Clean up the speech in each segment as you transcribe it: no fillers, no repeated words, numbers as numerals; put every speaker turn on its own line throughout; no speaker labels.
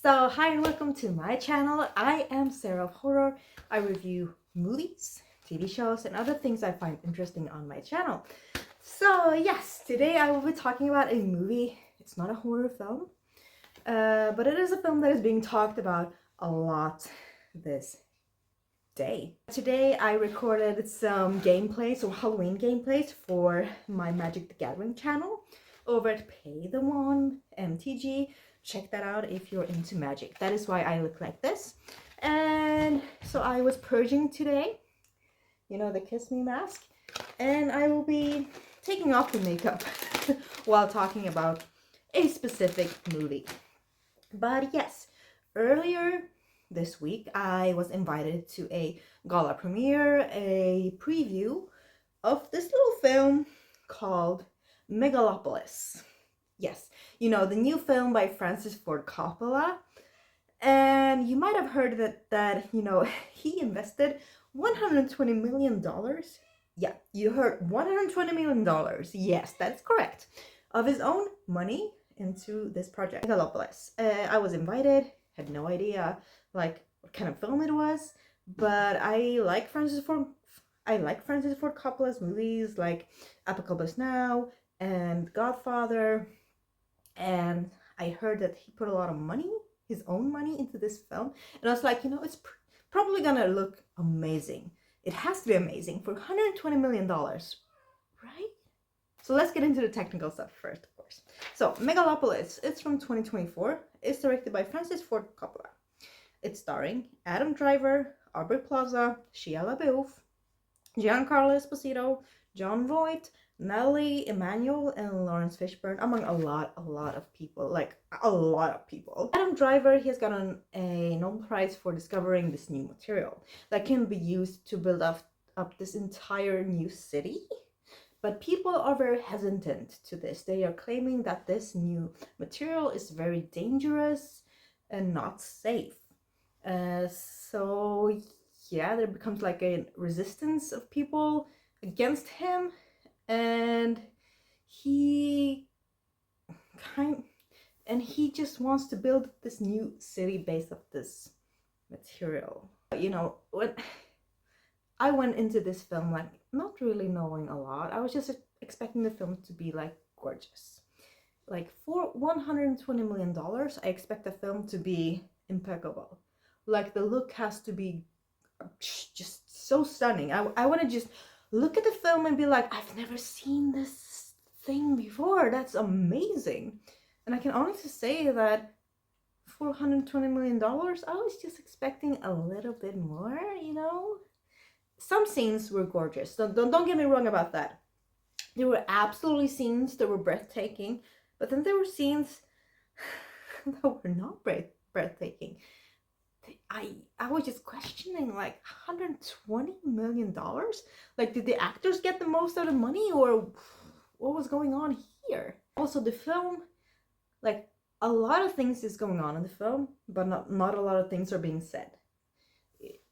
So, hi and welcome to my channel. I am Sarah of Horror. I review movies, TV shows, and other things I find interesting on my channel. So, yes, today I will be talking about a movie. It's not a horror film, but it is a film that is being talked about a lot this day. Today I recorded some gameplays or Halloween gameplays for my Magic the Gathering channel over at Pay the One MTG. Check that out if you're into magic. That is why I look like this. And so I was purging today, you know, the Kiss Me mask, and I will be taking off the makeup while talking about a specific movie. But yes, earlier this week I was invited to a gala premiere, a preview of this little film called Megalopolis. Yes, you know, the new film by Francis Ford Coppola. And you might have heard that you know, he invested $120 million. Yeah, you heard $120 million. Yes, that's correct. Of his own money into this project, Megalopolis. I was invited, had no idea like what kind of film it was, but I like Francis Ford Coppola's movies like Apocalypse Now and Godfather, and I heard that he put a lot of money, his own money, into this film, and I was like, you know, it's probably gonna look amazing. It has to be amazing for $120 million, right? So let's get into the technical stuff first, of course. So Megalopolis, it's from 2024. It's directed by Francis Ford Coppola. It's starring Adam Driver, Aubrey Plaza, Shia LaBeouf, Giancarlo Esposito, Jon Voight, Natalie Emanuel, and Lawrence Fishburne, among a lot of people, like a lot of people. Adam Driver, he has gotten a Nobel Prize for discovering this new material that can be used to build up this entire new city. But people are very hesitant to this. They are claiming that this new material is very dangerous and not safe. So yeah, there becomes like a resistance of people against him, and he just wants to build this new city based off this material. You know, when I went into this film like not really knowing a lot, I was just expecting the film to be like gorgeous. Like for $120 million, I expect the film to be impeccable. Like the look has to be just so stunning. I want to just look at the film and be like, I've never seen this thing before. That's amazing. And I can honestly say that for $120 million, I was just expecting a little bit more, you know? Some scenes were gorgeous. Don't get me wrong about that. There were absolutely scenes that were breathtaking, but then there were scenes that were not breathtaking. I was just questioning, like, $120 million? Like, did the actors get the most out of money, or what was going on here? Also, the film, like, a lot of things is going on in the film, but not a lot of things are being said.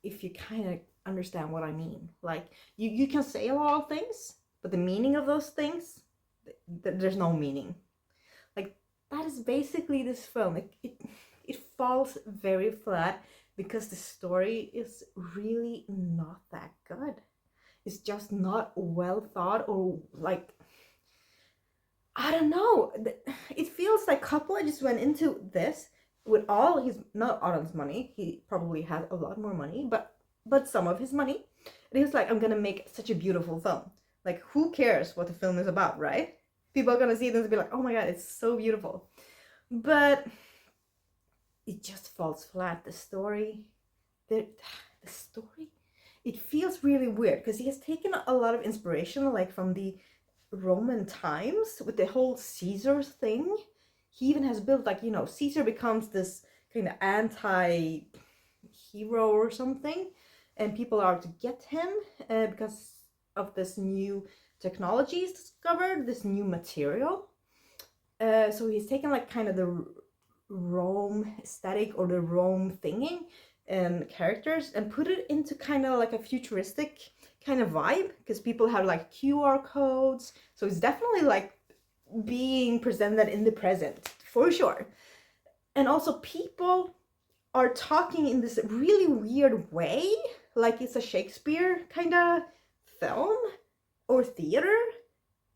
If you kind of understand what I mean. Like, you can say a lot of things, but the meaning of those things, there's no meaning. Like, that is basically this film. It falls very flat because the story is really not that good. It's just not well thought, or like, I don't know. It feels like Coppola just went into this with all his, not all his money. He probably had a lot more money, but some of his money. And he was like, I'm gonna make such a beautiful film. Like, who cares what the film is about, right? People are gonna see this and be like, oh my god, it's so beautiful. But it just falls flat. The story, it feels really weird because he has taken a lot of inspiration, like from the Roman times with the whole Caesar thing. He even has built, like, you know, Caesar becomes this kind of anti-hero or something, and people are out to get him because of this new technology he's discovered, this new material. So he's taken like kind of the Rome aesthetic or the Rome thinking and characters and put it into kind of like a futuristic kind of vibe, because people have like QR codes, so it's definitely like being presented in the present for sure. And also people are talking in this really weird way, like it's a Shakespeare kind of film or theater,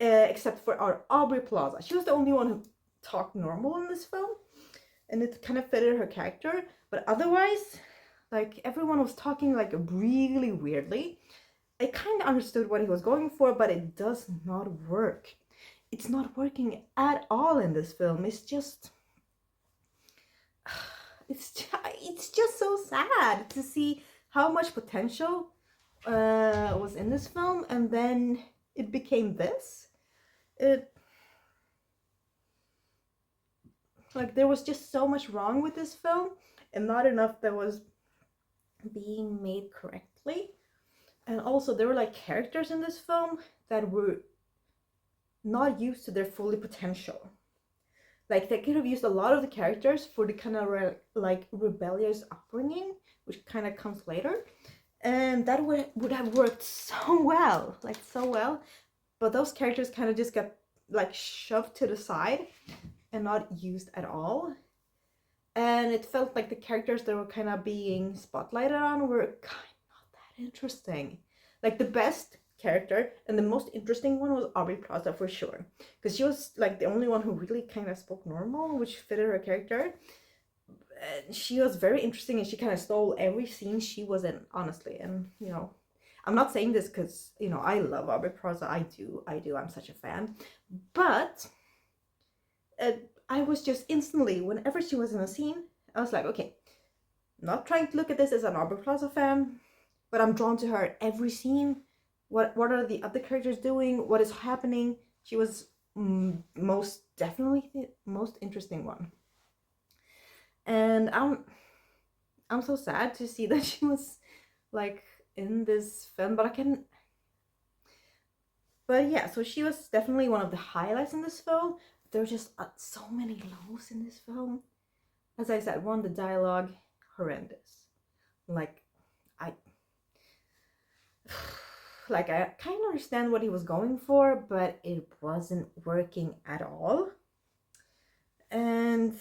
except for our Aubrey Plaza. She was the only one who talked normal in this film, and it kind of fitted her character. But otherwise, like everyone was talking like really weirdly. I kind of understood what he was going for, but it does not work. It's not working at all in this film. It's just so sad to see how much potential was in this film, and then it became this. It like there was just so much wrong with this film, and not enough that was being made correctly. And also there were like characters in this film that were not used to their fully potential. Like they could have used a lot of the characters for the kind of like rebellious upbringing, which kind of comes later, and that would have worked so well, like so well. But those characters kind of just got like shoved to the side and not used at all. And it felt like the characters that were kind of being spotlighted on were kind of not that interesting. Like the best character and the most interesting one was Aubrey Plaza for sure, because she was like the only one who really kind of spoke normal, which fitted her character. And she was very interesting, and she kind of stole every scene she was in, honestly. And you know, I'm not saying this because you know I love Aubrey Plaza. I do. I'm such a fan. But I was just instantly, whenever she was in a scene, I was like, okay, not trying to look at this as an Aubrey Plaza fan, but I'm drawn to her every scene. What are the other characters doing? What is happening? She was most definitely the most interesting one. And I'm so sad to see that she was like in this film, but yeah, so she was definitely one of the highlights in this film. There were just so many lows in this film. As I said, one, the dialogue, horrendous. Like, I like I kind of understand what he was going for, but it wasn't working at all. And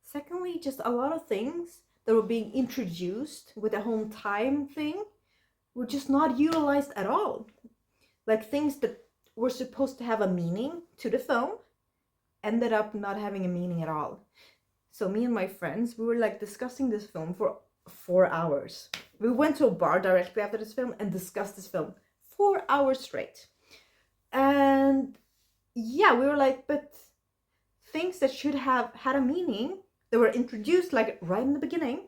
secondly, just a lot of things that were being introduced with the home time thing were just not utilized at all. Like things that were supposed to have a meaning to the film ended up not having a meaning at all. So me and my friends, we were like discussing this film for 4 hours. We went to a bar directly after this film and discussed this film 4 hours straight. And yeah, we were like, but things that should have had a meaning, that were introduced like right in the beginning,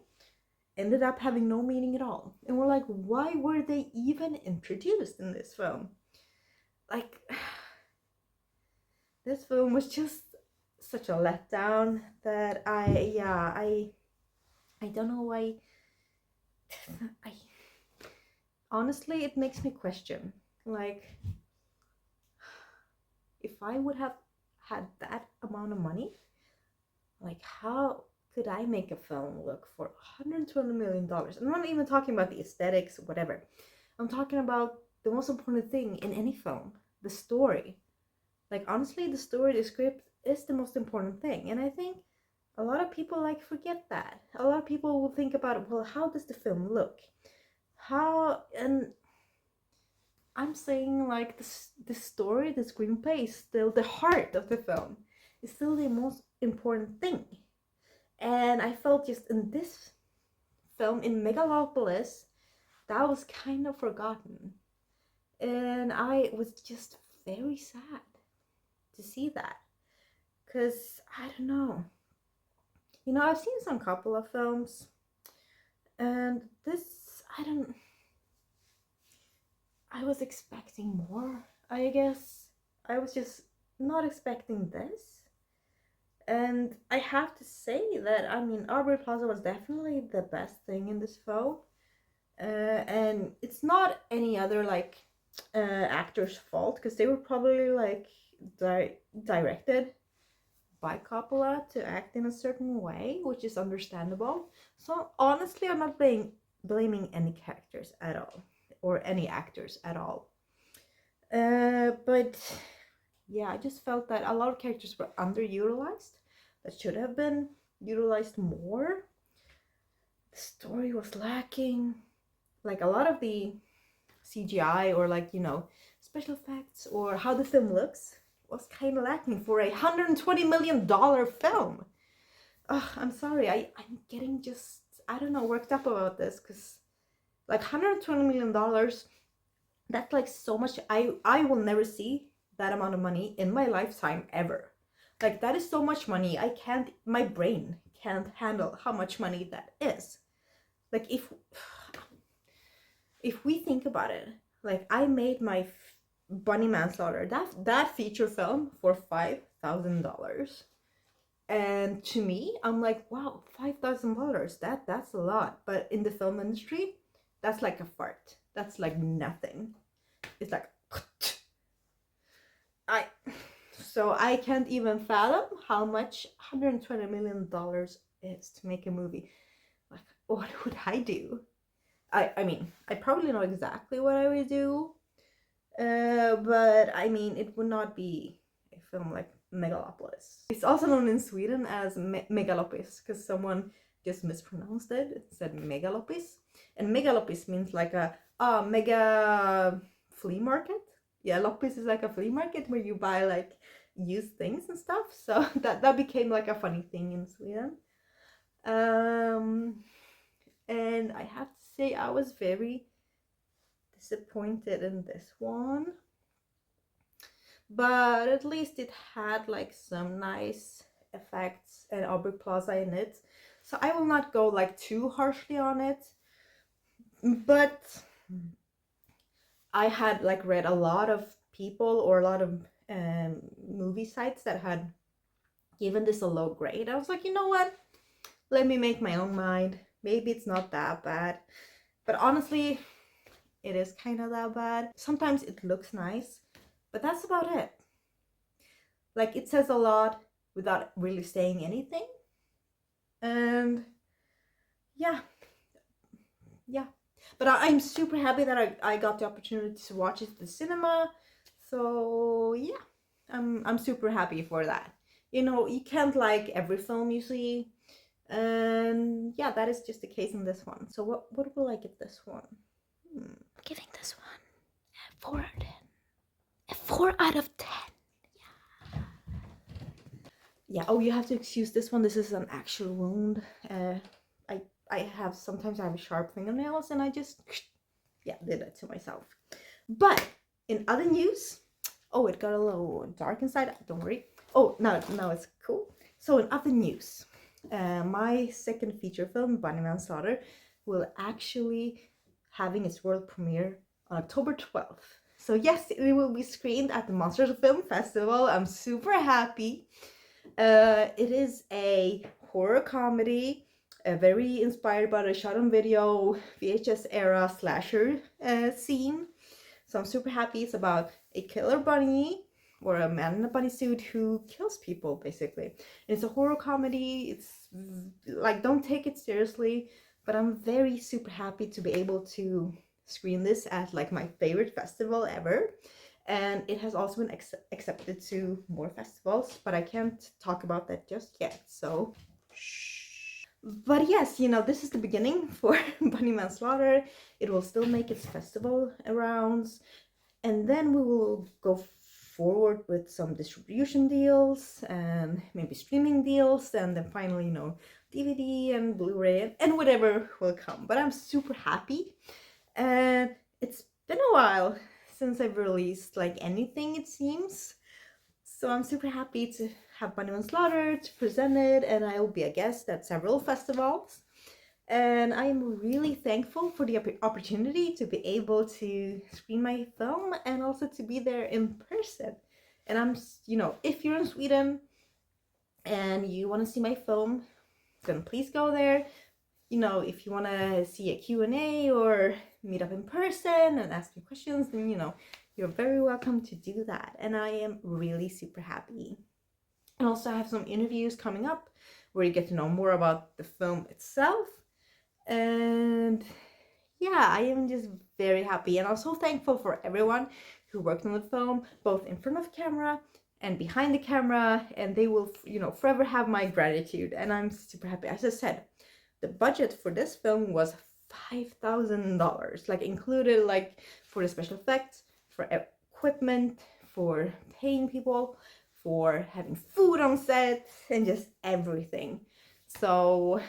ended up having no meaning at all. And we're like, why were they even introduced in this film? Like, this film was just such a letdown that I don't know why. I honestly, it makes me question, like, if I would have had that amount of money, like how could I make a film look for $120 million? I'm not even talking about the aesthetics, whatever. I'm talking about the most important thing in any film, the story. Like honestly, the story, the script is the most important thing. And I think a lot of people like forget that. A lot of people will think about, well, how does the film look? And I'm saying like the story, the screenplay is still the heart of the film. It's still the most important thing. And I felt just in this film, in Megalopolis, that was kind of forgotten. And I was just very sad to see that. Because, I don't know. You know, I've seen some couple of films. And this, I was expecting more, I guess. I was just not expecting this. And I have to say that, I mean, Aubrey Plaza was definitely the best thing in this film. And it's not any other, like, actor's fault, because they were probably, like, directed by Coppola to act in a certain way, which is understandable. So, honestly, I'm not blaming any characters at all, or any actors at all. But yeah, I just felt that a lot of characters were underutilized that should have been utilized more. The story was lacking. Like a lot of the CGI or like, you know, special effects or how the film looks was kind of lacking for a $120 million film. Ugh, I'm sorry, I'm getting just, I don't know, worked up about this because like $120 million, that's like so much. I will never see that amount of money in my lifetime ever. Like that is so much money. I can't, my brain can't handle how much money that is. Like if we think about it, like I made my Bunny Manslaughter, that feature film for $5,000. And to me, I'm like, wow, $5,000. That's a lot. But in the film industry, that's like a fart. That's like nothing. It's like so I can't even fathom how much $120 million is to make a movie. Like, what would I do? I mean, I probably know exactly what I would do. But I mean, it would not be a film like Megalopolis. It's also known in Sweden as Megalopolis because someone just mispronounced it. It said Megalopis, and Megalopis means like a mega flea market. Yeah, Loppis is like a flea market where you buy like used things and stuff. So that became like a funny thing in Sweden. And I have to say I was very disappointed in this one, but at least it had like some nice effects and Aubrey Plaza in it, so I will not go like too harshly on it. But I had like read a lot of people or a lot of movie sites that had given this a low grade. I was like, you know what, let me make my own mind. Maybe it's not that bad, but honestly it is kind of that bad. Sometimes it looks nice, but that's about it. Like it says a lot without really saying anything. And yeah. But I'm super happy that I got the opportunity to watch it at the cinema. So yeah, I'm super happy for that. You know, you can't like every film you see. And yeah, that is just the case in this one. So what will I give this one? I'm giving this one a 4 out of 10. A 4 out of 10. Yeah. Yeah. Oh, you have to excuse this one. This is an actual wound. Sometimes I have sharp fingernails, and I just did that to myself. But in other news, oh, it got a little dark inside. Don't worry. Oh, no, it's cool. So in other news, my second feature film, Bunny Manslaughter, will actually having its world premiere on October 12th. So yes, it will be screened at the Monsters Film Festival. I'm super happy. It is a horror comedy, very inspired by the shot on video VHS era slasher scene. So I'm super happy. It's about a killer bunny or a man in a bunny suit who kills people, basically. It's a horror comedy. It's like, don't take it seriously, but I'm very super happy to be able to screen this at like my favorite festival ever. And it has also been accepted to more festivals, but I can't talk about that just yet, so shh. But yes, you know, this is the beginning for Bunny Manslaughter. It will still make its festival rounds, and then we will go forward with some distribution deals and maybe streaming deals, and then finally, you know, DVD and Blu-ray and whatever will come. But I'm super happy, and it's been a while since I've released like anything, it seems. So I'm super happy to have Bunny Manslaughter, to present it, and I will be a guest at several festivals. And I am really thankful for the opportunity to be able to screen my film and also to be there in person. And I'm, you know, if you're in Sweden and you want to see my film, then please go there. You know, if you want to see a Q&A or meet up in person and ask me questions, then, you know, you're very welcome to do that. And I am really super happy. And also I have some interviews coming up where you get to know more about the film itself. And yeah, I am just very happy, and I'm so thankful for everyone who worked on the film, both in front of camera and behind the camera, and they will, you know, forever have my gratitude. And I'm super happy. As I said, the budget for this film was $5,000, like included, like for the special effects, for equipment, for paying people, for having food on set, and just everything. So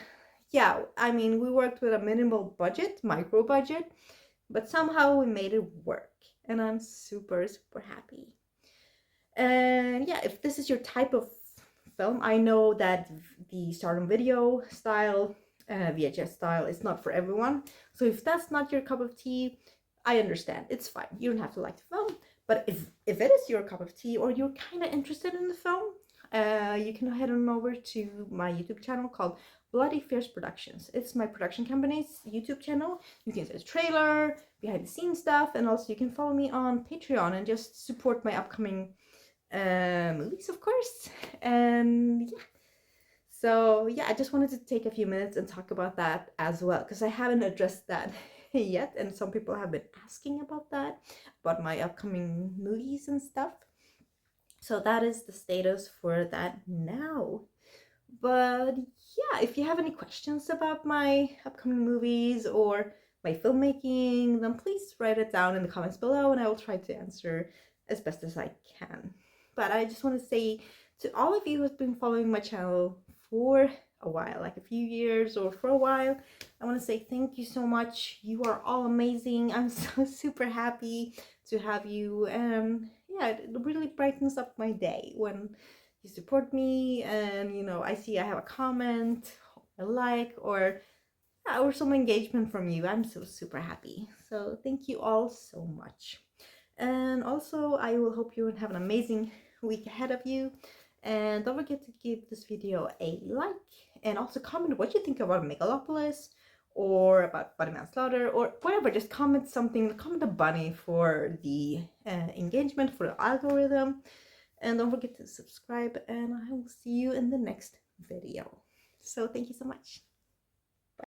yeah, I mean, we worked with a minimal budget, micro budget, but somehow we made it work, and I'm super happy. And yeah, if this is your type of film, I know that the stardom video style, VHS style, is not for everyone. So if that's not your cup of tea, I understand. It's fine. You don't have to like the film. But if it is your cup of tea, or you're kind of interested in the film, you can head on over to my YouTube channel called Bloody Fierce Productions. It's my production company's YouTube channel. You can see the trailer, behind the scenes stuff, and also you can follow me on Patreon and just support my upcoming movies, of course. And yeah, so yeah, I just wanted to take a few minutes and talk about that as well, because I haven't addressed that yet, and some people have been asking about that, about my upcoming movies and stuff. So that is the status for that now. But yeah, if you have any questions about my upcoming movies or my filmmaking, then please write it down in the comments below, and I will try to answer as best as I can. But I just want to say to all of you who's been following my channel for a while, like a few years or for a while, I want to say thank you so much. You are all amazing. I'm so super happy to have you, and yeah, it really brightens up my day when you support me, and you know, I see I have a comment, a like, or some engagement from you. I'm so super happy. So thank you all so much. And also, I will hope you have an amazing week ahead of you. And don't forget to give this video a like, and also comment what you think about Megalopolis, or about body manslaughter, or whatever. Just comment something, comment a bunny for the engagement, for the algorithm. And don't forget to subscribe, and I will see you in the next video. So thank you so much.